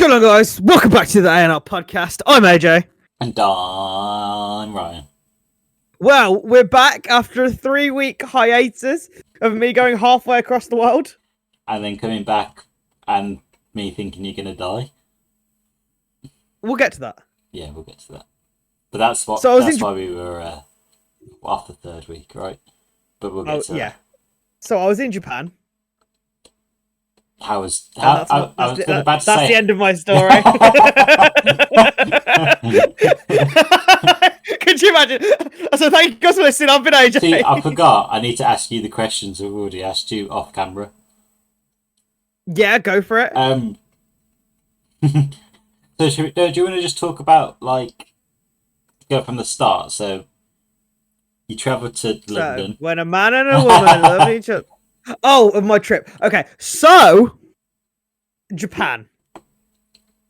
Hello guys, welcome back to the AandRPodcast. I'm AJ. And I'm Ryan. Well, we're back after a 3-week hiatus of me going halfway across the world. And then coming back and me thinking you're going to die. We'll get to that. Yeah, we'll get to that. But that's what. So that's why we were off the third week, right? But we'll get to that. Yeah. So I was in Japan. That's the end of my story. Could you imagine? So thank you guys for listening. I've been AJ. See, I forgot. I need to ask you the questions I've already asked you off camera. Yeah, go for it. So do you want to just talk about, like, go from the start? So you travelled to London. When a man and a woman love each other. Oh, of my trip. Okay, so Japan.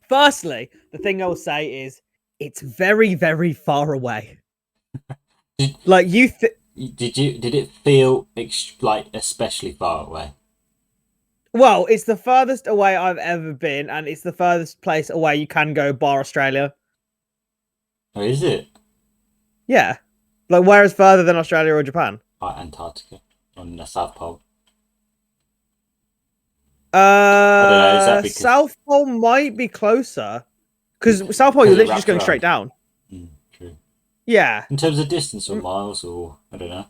Firstly, the thing I will say is it's very, very far away. Did it feel like especially far away? Well, it's the furthest away I've ever been, and it's the furthest place away you can go, bar Australia. Oh, is it? Yeah. Like, where is further than Australia or Japan? Antarctica on the South Pole. I don't know, is that because... South Pole might be closer. Because South Pole, you're literally just going straight down. True. Yeah. In terms of distance or miles, or I don't know.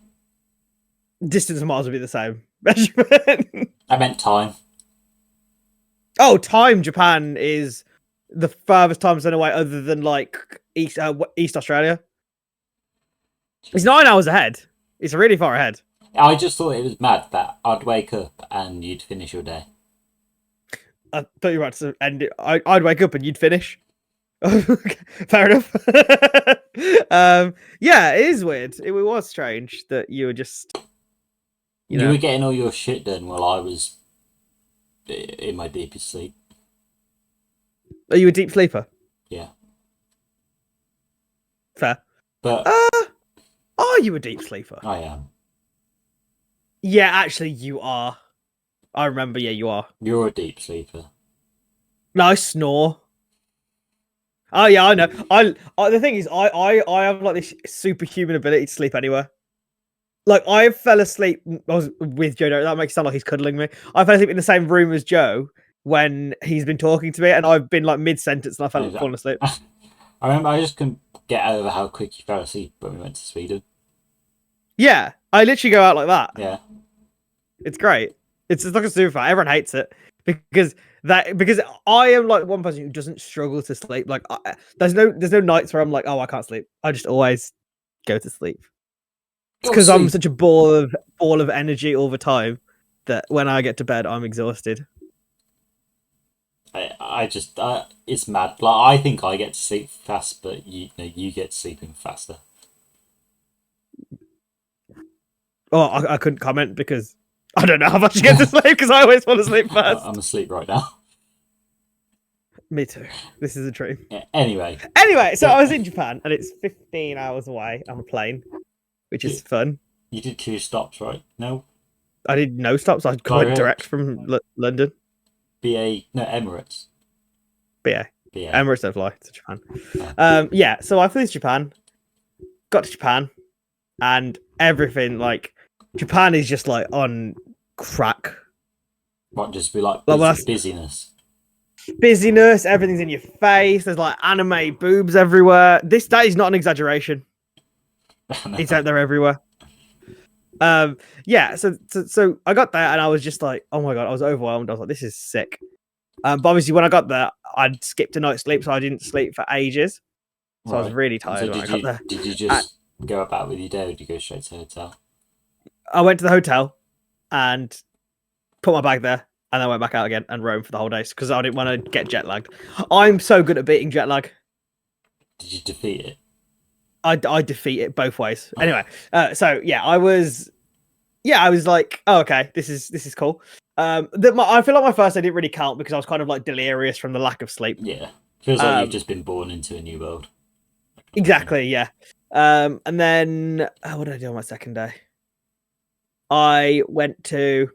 Distance and miles would be the same measurement. I meant time. Oh, time. Japan is the furthest time zone away other than, like, East Australia. It's 9 hours ahead. It's really far ahead. I just thought it was mad that I'd wake up and you'd finish your day. I thought you were about to end it. I'd wake up and you'd finish. Fair enough. Yeah, it is weird. It was strange that you were just... You were getting all your shit done while I was in my deepest sleep. Are you a deep sleeper? Yeah. Fair. But... are you a deep sleeper? I am. Yeah, actually, you are. I remember, yeah, you are. You're a deep sleeper. No, I snore. Oh, yeah, I know. The thing is, I have, like, this superhuman ability to sleep anywhere. Like, I fell asleep... I was with Joe. That makes it sound like he's cuddling me. I fell asleep in the same room as Joe when he's been talking to me, and I've been, like, mid-sentence, and I fallen asleep. I remember I just couldn't get over how quick you fell asleep when we went to Sweden. Yeah, I literally go out like that. Yeah. It's great. It's like a superpower. Everyone hates it because I am like one person who doesn't struggle to sleep. Like there's no nights where I'm like, oh, I can't sleep. I just always go to sleep. It's because I'm such a ball of energy all the time that when I get to bed, I'm exhausted. I just it's mad. Like I think I get to sleep fast, but you get to sleep even faster. Oh, I couldn't comment because I don't know how much you get to sleep because I always fall asleep first. I'm asleep right now. Me too. This is a dream. Yeah, anyway, so I was in Japan and it's 15 hours away on a plane, which is fun. You did 2 stops, right? No? I did no stops. I went direct from London. Emirates. BA. Emirates don't fly to Japan. Yeah, so I flew to Japan, got to Japan, and everything, like, Japan is just, like, on crack. What, just be like busyness? Busyness, everything's in your face, there's, like, anime boobs everywhere. That is not an exaggeration. No. It's out there everywhere. Yeah, so I got there and I was just like, oh my god, I was overwhelmed. I was like, this is sick. But obviously when I got there, I'd skipped a night's sleep, so I didn't sleep for ages. So right. I was really tired when I got there. Did you just go about with your day, or did you go straight to the hotel? I went to the hotel and put my bag there, and then went back out again and roamed for the whole day because I didn't want to get jet lagged. I'm so good at beating jet lag. Did you defeat it? I defeat it both ways. Anyway, so yeah, I was like, oh, okay, this is cool. I feel like my first day didn't really count because I was kind of like delirious from the lack of sleep. Yeah, feels like you've just been born into a new world. Exactly, yeah. And then what did I do on my second day? I went to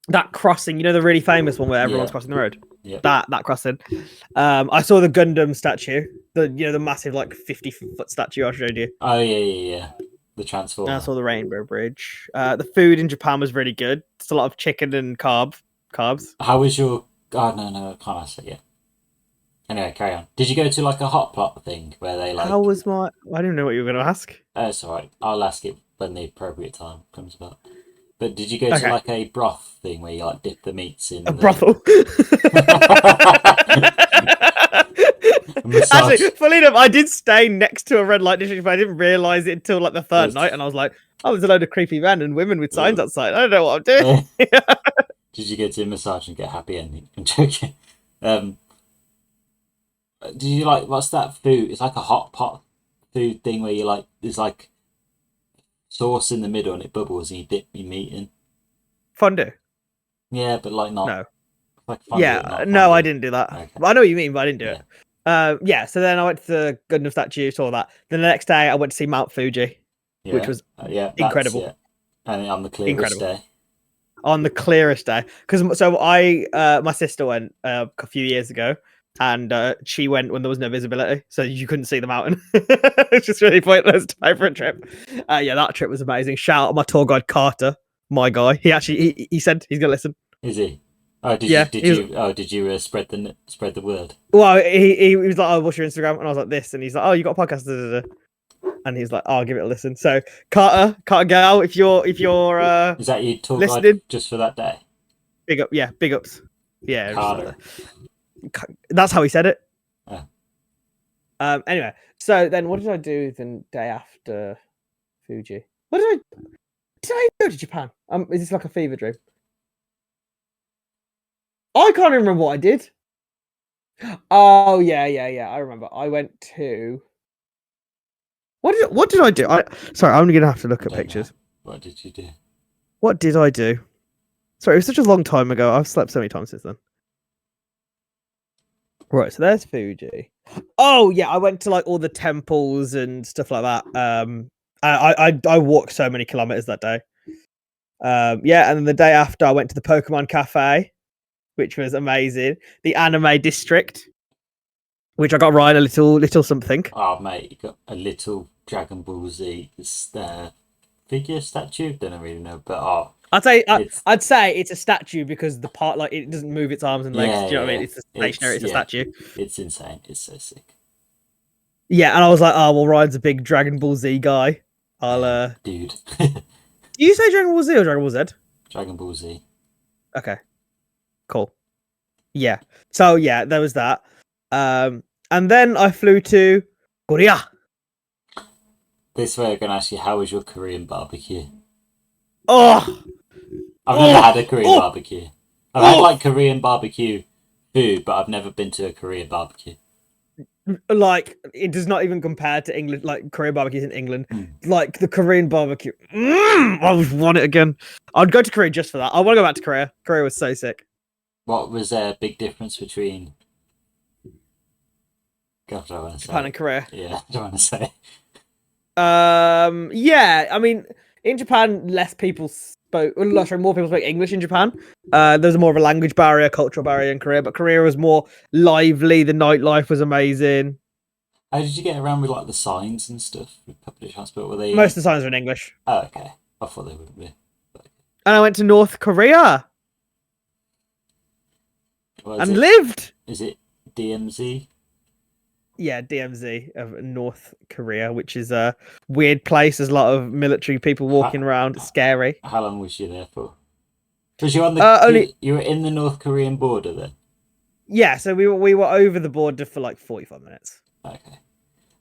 that crossing, the really famous one where everyone's crossing the road. Yep. That crossing. I saw the Gundam statue, the massive like 50-foot statue I showed you. Oh yeah. The transformer. And I saw the Rainbow Bridge. The food in Japan was really good. It's a lot of chicken and carbs. How was your? Oh no, I can't answer it yet. Anyway, carry on. Did you go to like a hot pot thing where they like? How was my? I didn't know what you were going to ask. Oh, it's alright. I'll ask it when the appropriate time comes about. But did you go to Okay. like a broth thing where you like dip the meats in A brothel. massage? Actually, funny enough, I did stay next to a red light district, but I didn't realise it until like the third night, and I was like, "Oh, there's a load of creepy men and women with signs outside. I don't know what I'm doing." Did you go to a massage and get a happy ending? I'm joking. Did you like what's that food? It's like a hot pot food thing where you like there's like sauce in the middle and it bubbles and you dip your meat in. Fondue. Yeah, but like not. No. Like fondue, Yeah, not no, fondue. I didn't do that. Okay. I know what you mean, but I didn't do it. Yeah, so then I went to the Gundam statue, saw that. Then the next day, I went to see Mount Fuji, which was incredible. Yeah. And on the clearest Incredible. day. On the clearest day, because my sister went a few years ago, and she went when there was no visibility, so you couldn't see the mountain. It's just really pointless time for a trip. Yeah, that trip was amazing. Shout out my tour guide Carter, my guy. He actually he said he's gonna listen. Is he? Oh, did you spread the word? Well, he was like, "Oh, what's your Instagram?" And I was like, "This," and he's like, "Oh, you got a podcast?" Da, da, da. And he's like, "Oh, I'll give it a listen." So Carter Gal, if you're Is that your tour listening, guide just for that day? big up, yeah, big ups, yeah. Carter. That's how he said it. Oh. Anyway, so then what did I do the day after Fuji? Did I go to Japan? Is this like a fever dream? I can't remember what I did. Oh yeah. I remember. I went to. What did I do? Sorry, I'm gonna have to look at pictures. What did you do? What did I do? Sorry, it was such a long time ago. I've slept so many times since then. Right, so there's Fuji. Oh yeah, I went to like all the temples and stuff like that. I walked so many kilometers that day. Yeah, and then the day after I went to the Pokemon Cafe, which was amazing. The anime district, which I got Ryan a little something. Oh mate, you got a little Dragon Ball Z figure statue. Don't really know, but I'd say it's a statue because the part like it doesn't move its arms and legs. Do you know what I mean? It's stationary. It's a statue. It's insane. It's so sick. Yeah, and I was like, oh well, Ryan's a big Dragon Ball Z guy. I'll dude. Do you say Dragon Ball Z or Dragon Ball Z? Dragon Ball Z. Okay. Cool. Yeah. So yeah, there was that. And then I flew to Korea. This way I'm gonna ask you, how was your Korean barbecue? Oh, I've never had a Korean barbecue. I've had like Korean barbecue food, but I've never been to a Korean barbecue. Like it does not even compare to England. Like Korean barbecues in England, like the Korean barbecue. I would want it again. I'd go to Korea just for that. I want to go back to Korea. Korea was so sick. What was a big difference between? God, I don't want to say. Japan and Korea. Yeah, I don't want to say. Yeah. I mean, in Japan, more people spoke English in Japan. There's more of a language barrier, cultural barrier in Korea, but Korea was more lively. The nightlife was amazing. How did you get around with like the signs and stuff with public transport? Were they Most of the signs are in English. Oh, okay. I thought they wouldn't be. And I went to North Korea and lived. Is it DMZ? Yeah, DMZ of North Korea, which is a weird place. There's a lot of military people walking around. It's scary. How long was you there for? Was you on the? You were in the North Korean border then? Yeah, so we were over the border for like 45 minutes. Okay.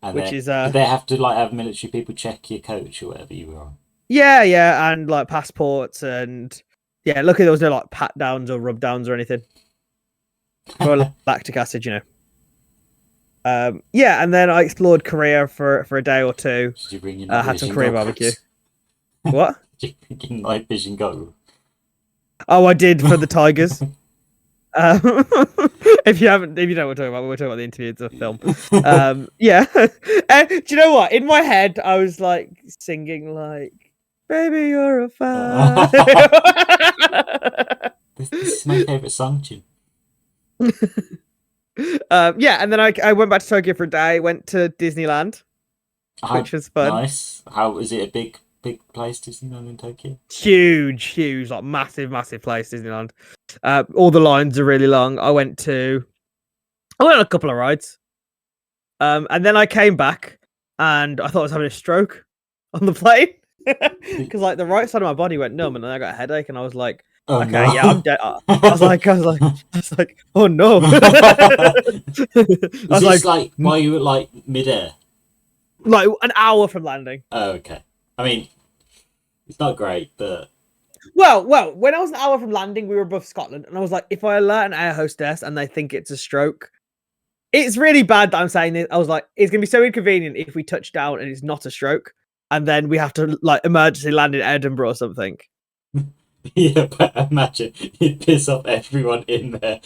And which is did they have to like have military people check your coach or whatever you were on? Yeah, and like passports and yeah. Luckily there was no like pat downs or rub downs or anything. For lactic acid, you know. Yeah, and then I explored Korea for a day or two. Did you bring your had some Korean barbecue. What? Did you bring your night vision goggles? Oh, I did for the tigers. If you don't know what we're talking about, we're talking about the interview. It's a film. Yeah. Do you know what? In my head, I was like singing like, "Baby, you're a fan." This is my favourite song tune. Yeah, and then I went back to Tokyo for a day. Went to Disneyland, which was fun. Nice. How is it? A big place, Disneyland in Tokyo? Huge, like massive place, Disneyland. All the lines are really long. I went on a couple of rides. And then I came back and I thought I was having a stroke on the plane because like the right side of my body went numb and then I got a headache and I was like, Oh, okay, no. yeah, I'm dead. I was like, oh no. Is this like while you were like midair? Like an hour from landing. Oh, okay. I mean, it's not great, but Well, when I was an hour from landing, we were above Scotland, and I was like, if I alert an air hostess and they think it's a stroke, it's really bad that I'm saying this. I was like, it's gonna be so inconvenient if we touch down and it's not a stroke, and then we have to like emergency land in Edinburgh or something. yeah, but imagine you'd piss off everyone in there.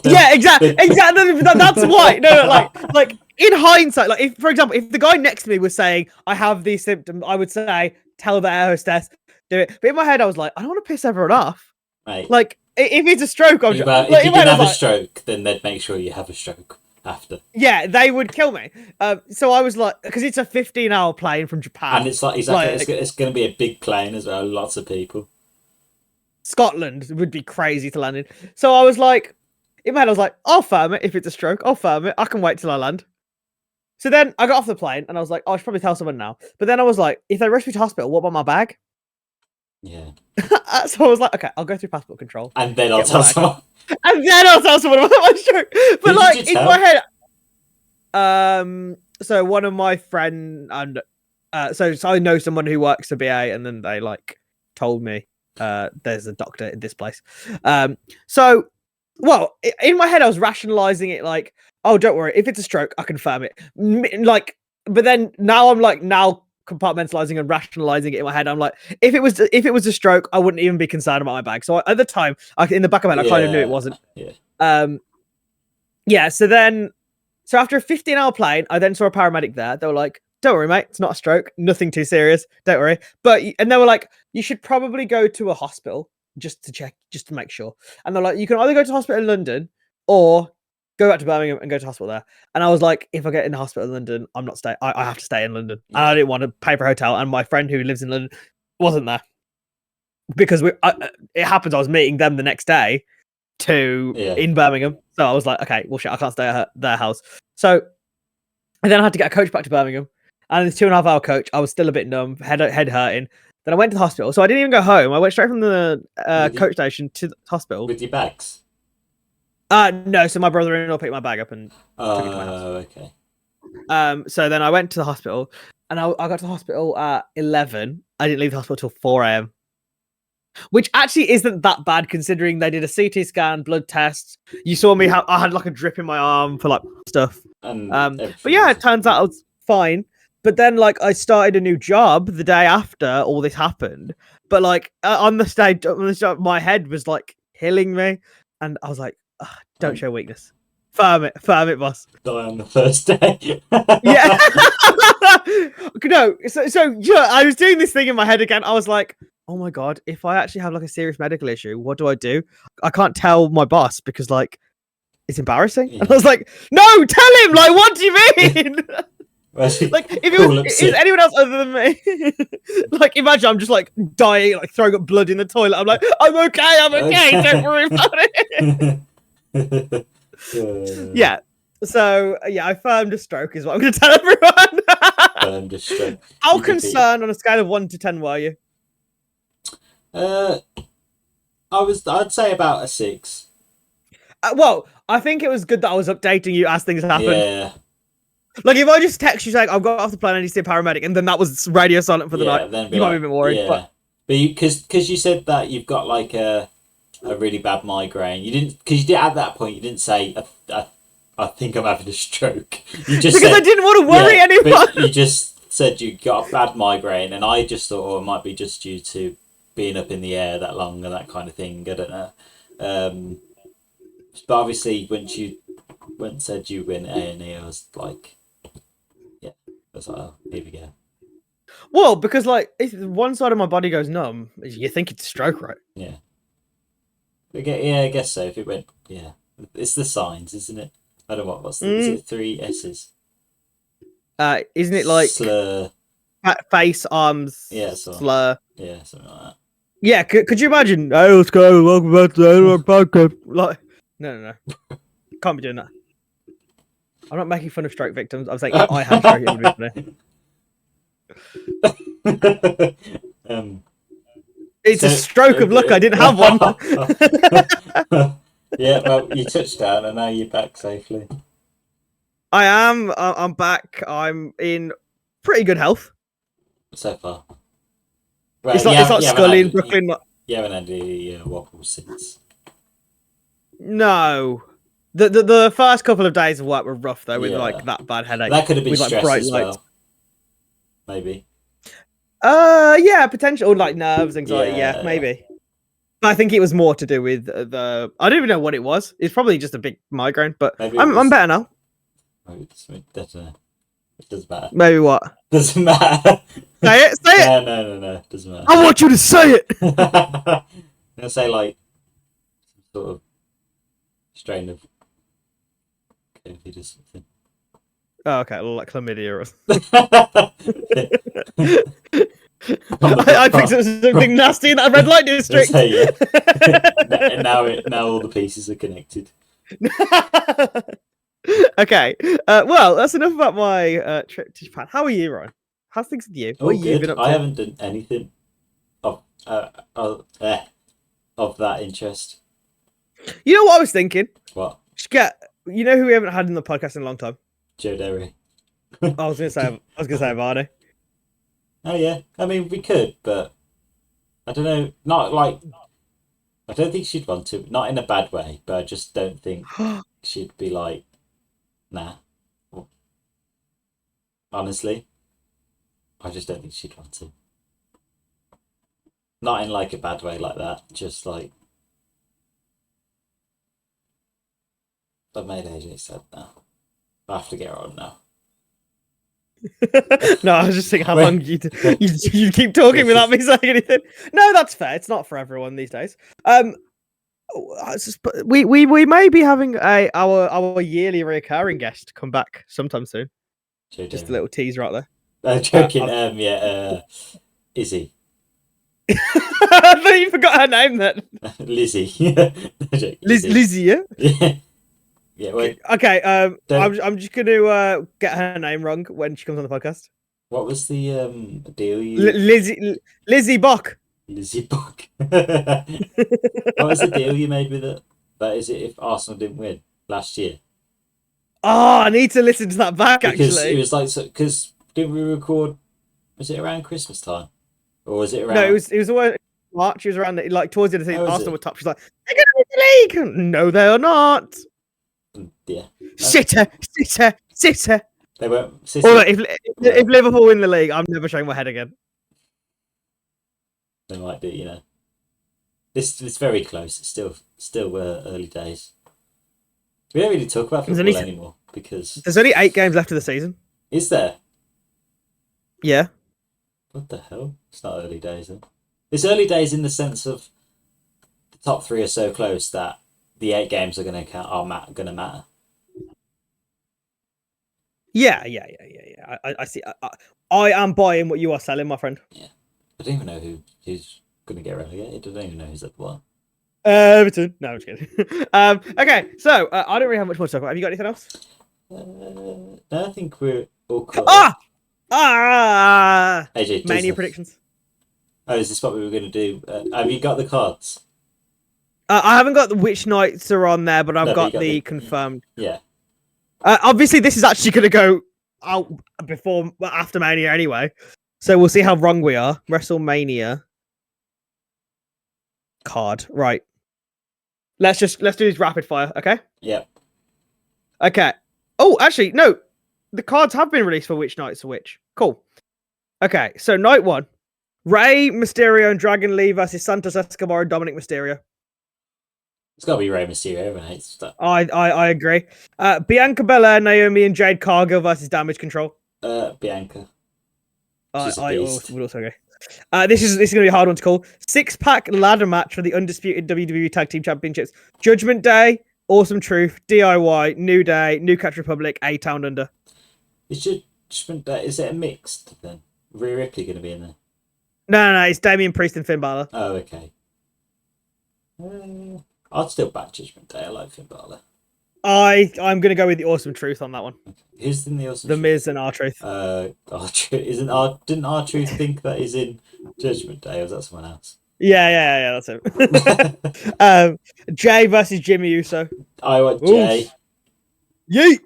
Yeah, exactly. That's why. No, like in hindsight, like if, for example, if the guy next to me was saying I have these symptoms, I would say tell the air hostess do it. But in my head, I was like, I don't want to piss everyone off. Mate, like if it's a stroke, if you didn't have a stroke, then they'd make sure you have a stroke after. Yeah, they would kill me. So I was like, because it's a 15-hour plane from Japan, and it's like exactly it's going to be a big plane as well, lots of people. Scotland would be crazy to land in. So I was like, in my head, I was like, I'll firm it if it's a stroke. I'll firm it. I can wait till I land. So then I got off the plane and I was like, oh, I should probably tell someone now. But then I was like, if they rush me to hospital, what about my bag? Yeah. So I was like, okay, I'll go through passport control. And then I'll tell someone. And then I'll tell someone about my stroke. But like in my head, so one of my friend and so I know someone who works for BA, and then they like told me there's a doctor in this place. So well, in my head I was rationalizing it like, oh, don't worry, if it's a stroke, I confirm it. Like, but then now I'm like compartmentalizing and rationalizing it in my head. I'm like, if it was a stroke, I wouldn't even be concerned about my bag. So at the time, in the back of my head, I kind of knew it wasn't. Yeah. So after a 15-hour plane, I then saw a paramedic there. They were like, don't worry, mate, it's not a stroke, nothing too serious, don't worry. And they were like, you should probably go to a hospital just to check, just to make sure. And they're like, you can either go to hospital in London or go back to Birmingham and go to hospital there. And I was like, if I get in the hospital in London, I'm not staying. I have to stay in London. Yeah. And I didn't want to pay for a hotel. And my friend who lives in London wasn't there because it happens. I was meeting them the next day in Birmingham. So I was like, okay, well, shit, I can't stay at their house. So and then I had to get a coach back to Birmingham. And this 2.5-hour coach, I was still a bit numb, head hurting. Then I went to the hospital. So I didn't even go home. I went straight from the coach station to the hospital. With your bags? No, so my brother-in-law picked my bag up and took it to my house. Okay. So then I went to the hospital, and I got to the hospital at 11. I didn't leave the hospital till 4 a.m. Which actually isn't that bad considering they did a CT scan, blood tests. You saw me, I had like a drip in my arm for like stuff. But yeah, it turns out I was fine. But then like I started a new job the day after all this happened. But like on the stage, my head was like killing me. And I was like, don't show weakness. Firm it, boss. Die on the first day. Yeah. No, so yeah, I was doing this thing in my head again. I was like, oh my god, if I actually have like a serious medical issue, what do? I can't tell my boss because like it's embarrassing. Yeah. And I was like, no, tell him. Like, what do you mean? Like, if it was anyone else other than me, like, imagine I'm just like dying, like throwing up blood in the toilet. I'm like, I'm okay. Don't worry about it. Yeah. So yeah, I firmed a stroke is what I'm going to tell everyone. Firmed a stroke. How concerned on a scale of 1 to 10 were you? I'd say about a 6. Well, I think it was good that I was updating you as things happened. Yeah. Like if I just text you saying I've got off the plane and you see a paramedic, and then that was radio silent for the night, you might be a bit worried. Yeah. But because you said that you've got like a really bad migraine, you didn't, because you did at that point you didn't say I think I'm having a stroke. You just because I didn't want to worry anyone. You just said you got a bad migraine, and I just thought, it might be just due to being up in the air that long and that kind of thing. I don't know. But obviously, once you said you were in A&E, I was like, yeah, I was like, oh, here we go. Well, because like if one side of my body goes numb, you think it's a stroke, right? Yeah. Yeah, I guess so. If it went, yeah. It's the signs, isn't it? I don't know what's the. Is it 3 S's? Isn't it like slur? Face, arms, Yeah, slur. Yeah, something like that. Yeah, could you imagine? Hey, let's go. Welcome back to the AandRPodcast. Like, no. Can't be doing that. I'm not making fun of stroke victims. I'm saying if I had a stroke, it would be funny. It's a stroke of luck. I didn't have one. Yeah, well, you touched down and now you're back safely. I am. I'm back. I'm in pretty good health. So far. Right, it's not Scully in Brooklyn. You haven't had any wobbles since. No. The first couple of days of work were rough though, with like that bad headache. That could have been with, stress bright as lights. well. Maybe. Yeah, potential, or like nerves, anxiety. Yeah, maybe. But I think it was more to do with the. I don't even know what it was. It's probably just a big migraine. But I'm better now. Maybe it doesn't matter. Maybe what? Doesn't matter. Say it. Say it. No. Doesn't matter. I want you to say it. I'm gonna say like some sort of strain of COVID or something. Oh, okay, like chlamydia or something. I picked up something nasty in that red light district. Yeah. now all the pieces are connected. Okay. Well, that's enough about my trip to Japan. How are you, Ryan? How's things with you? What have you been up to? I haven't done anything of that interest. You know what I was thinking? What? Just get. You know who we haven't had in the podcast in a long time? Joe Derry. I was gonna say Varney. Oh yeah, I mean we could, but I don't know. Not like I don't think she'd want to. Not in a bad way, but I just don't think she'd be like, nah. Honestly, I just don't think she'd want to. Not in like a bad way like that. Just like I've made AJ sad now. I have to get her on now. No, I was just thinking how long you keep talking without me saying anything. No, that's fair. It's not for everyone these days. We may be having our yearly recurring guest come back sometime soon. Just a little teaser out there. Joking. Izzy. I thought you forgot her name then. Lizzie. Lizzie, yeah. Yeah. Wait. Okay. I'm just gonna get her name wrong when she comes on the podcast. What was the deal? Lizzie Bock. Lizzie Bock. What was the deal you made with it? That is it. If Arsenal didn't win last year. Oh, I need to listen to that back. Because actually, it was like because didn't we record? Was it around Christmas time, or was it around? No, it was March. It was around like towards the end of the season. Arsenal were top. She's like, they're gonna win the league. No, they are not. Yeah. Sitter. They weren't. If Liverpool win the league, I'm never showing my head again. They might do, you know. It's very close. It's still early days. We don't really talk about football anymore because there's only 8 games left of the season. Is there? Yeah. What the hell? It's not early days then. It's early days in the sense of the top 3 are so close that the 8 games are going to matter. Yeah. I see. I am buying what you are selling, my friend. Yeah. I don't even know who's going to get relegated. I don't even know who's at the bottom. Everton. No, I'm just kidding. Okay, so I don't really have much more to talk about. Have you got anything else? No, I think we're all covered. AJ, Mania predictions. Oh, is this what we were going to do? Have you got the cards? I haven't got which nights are on there, but I've got the confirmed. Yeah. Obviously, this is actually going to go out after Mania anyway, so we'll see how wrong we are. WrestleMania card, right? Let's do this rapid fire, okay? Yeah. Okay. Oh, actually, no. The cards have been released for which nights are which. Cool. Okay, so night 1, Rey Mysterio and Dragon Lee versus Santos Escobar and Dominic Mysterio. It's got to be Rey Mysterio, everyone hates that. I agree. Bianca Belair, Naomi, and Jade Cargill versus Damage Control. Bianca. I would also agree. This is going to be a hard one to call. 6-pack ladder match for the undisputed WWE Tag Team Championships. Judgment Day Awesome Truth, DIY, New Day, New Catch Republic, A Town Under. Is Judgment Day? Is it a mixed then? Rhea Ripley going to be in there? No, it's Damian Priest and Finn Balor. Oh, okay. I'd still back Judgment Day. I like Finn Balor. I'm gonna go with the Awesome Truth on that one. Who's in the Awesome? The Miz and R-Truth. Didn't R-Truth think that he's in Judgment Day, or was that someone else? Yeah, that's it. Jay versus Jimmy Uso. I want Jay. Yeet.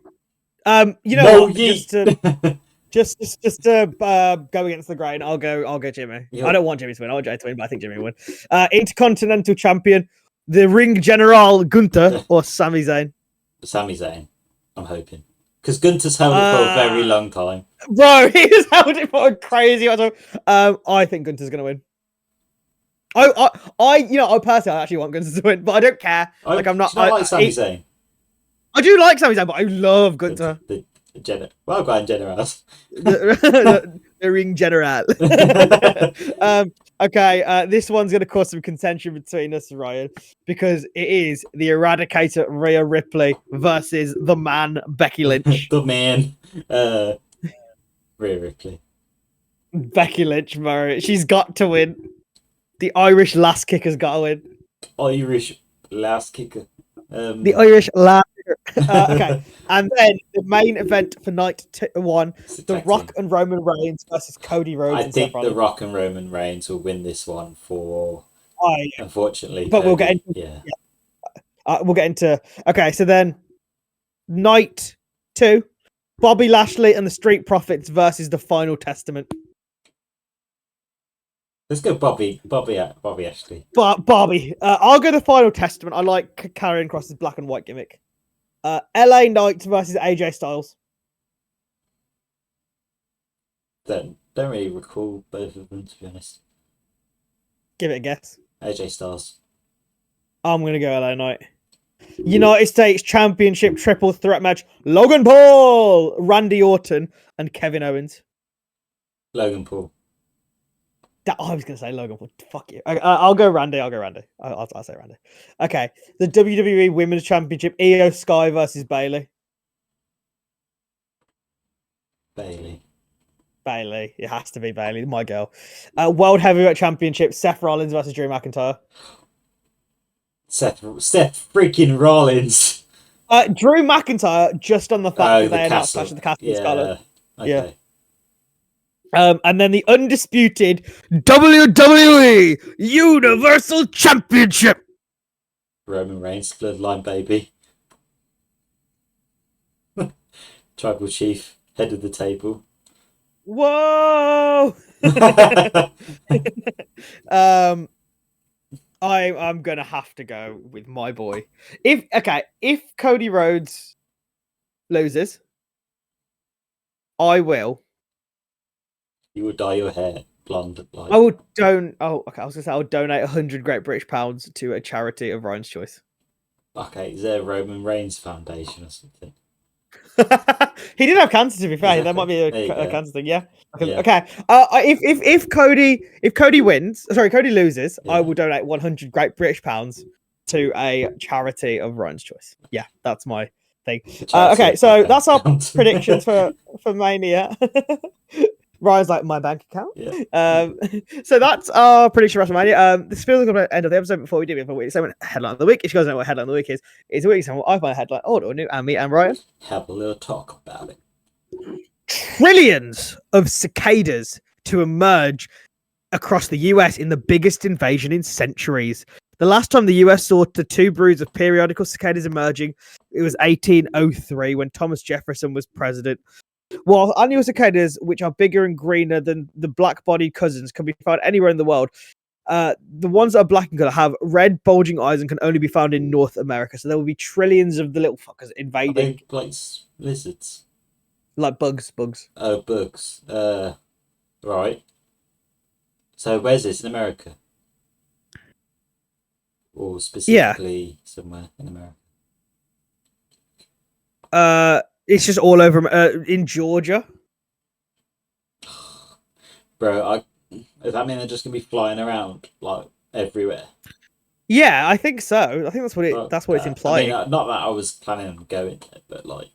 You know no, what? yeet. Just to go against the grain, I'll go Jimmy. Yep. I don't want Jimmy to win. I want Jay to win, but I think Jimmy will win. Intercontinental Champion, the Ring General Gunther or Sami Zayn. Sami Zayn, I'm hoping, because Gunther's held it for a very long time. Bro, he's held it for a crazy amount of time. I think Gunther's gonna win. I personally actually want Gunther to win, but I don't care. I'm not. I like Sami Zayn. I do like Sami Zayn, but I love Gunther. Well, go on, Generals. the Ring General. Okay, this one's going to cause some contention between us, Ryan, because it is the Eradicator Rhea Ripley versus the man Becky Lynch. The man, Rhea Ripley. Becky Lynch, bro. She's got to win. The Irish lass kicker's got to win. Irish lass kicker. The Irish lass kicker. Okay, and then the main event for night 1, The Rock and Roman Reigns versus Cody Rhodes. I think The Rock and Roman Reigns will win this one unfortunately. But Cody, we'll get into we'll get into. Okay, so then night 2, Bobby Lashley and the Street Profits versus the Final Testament. Let's go Bobby Ashley. But Bobby, I'll go the Final Testament. I like carrying Cross's black and white gimmick. LA Knight versus AJ Styles. Don't really recall both of them, to be honest. Give it a guess. AJ Styles. I'm gonna go LA Knight. United States Championship triple threat match: Logan Paul, Randy Orton, and Kevin Owens. Logan Paul. I was gonna say Logan Paul. Fuck you. I'll go Randy. I'll say Randy. Okay. The WWE Women's Championship: Io Sky versus Bayley. Bayley. It has to be Bayley. My girl. World Heavyweight Championship: Seth Rollins versus Drew McIntyre. Seth freaking Rollins. Drew McIntyre, just on the fact that they announced Clash of the Castle. Scarlet. Okay. Yeah. And then the undisputed WWE Universal Championship. Roman Reigns, Bloodline baby. Tribal Chief, head of the table. Whoa! I'm gonna have to go with my boy. If Cody Rhodes loses, I will. You will dye your hair blonde. I will don't. Oh, okay. I was gonna say I'll donate 100 Great British pounds to a charity of Ryan's choice. Okay, is there a Roman Reigns Foundation or something? He did have cancer, to be fair. Exactly. There might be a cancer thing. Yeah. Yeah. Okay. If Cody wins, sorry, Cody loses, I will donate 100 Great British pounds to a charity of Ryan's choice. Yeah, that's my thing. Okay, so that's our predictions for Mania. Ryan's like my bank account. Yeah. So that's our prediction for WrestleMania. This feels like the end of the episode. Before we do, we have a week segment, headline of the week. If you guys don't know what headline of the week is, it's a week segment. I find a headline old or new, and me and Ryan have a little talk about it. Trillions of cicadas to emerge across the US in the biggest invasion in centuries. The last time the US saw the 2 broods of periodical cicadas emerging, it was 1803 when Thomas Jefferson was president. While annual cicadas, which are bigger and greener than the black-bodied cousins, can be found anywhere in the world, the ones that are black in color have red, bulging eyes and can only be found in North America. So there will be trillions of the little fuckers invading. Are they like lizards? Like bugs. Oh, bugs. Right. So where's this, in America? Or specifically somewhere in America? It's just all over in Georgia. Bro, does that mean they're just gonna be flying around like everywhere? Yeah, I think so. I think Well, that's what it's I implying. mean, not that I was planning on going there, but like,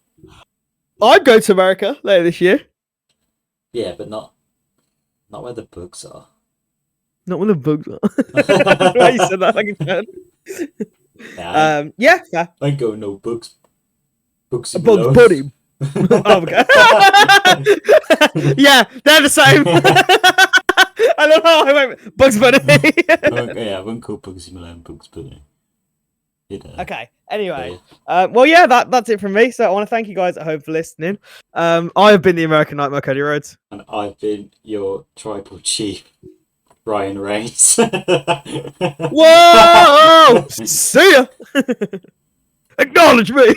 I'd go to America later this year. yeah, but not where the bugs are. Not when the bugs are. Why you said that like a fan? Nah, Yeah, fair. I ain't going no bugs. Bugsy A Bugs Malone. Bunny. Oh, okay. Yeah, they're the same. I don't know. I went Bugs Bunny. Yeah, I wouldn't call Bugsy Malone Bugs Bunny. You know. Okay. Anyway, Yeah. well, yeah, that's it from me. So I want to thank you guys at home for listening. I have been the American Nightmare, Cody Rhodes, And I've been your tribal chief, Ryan Reigns. Whoa! See ya. Acknowledge me.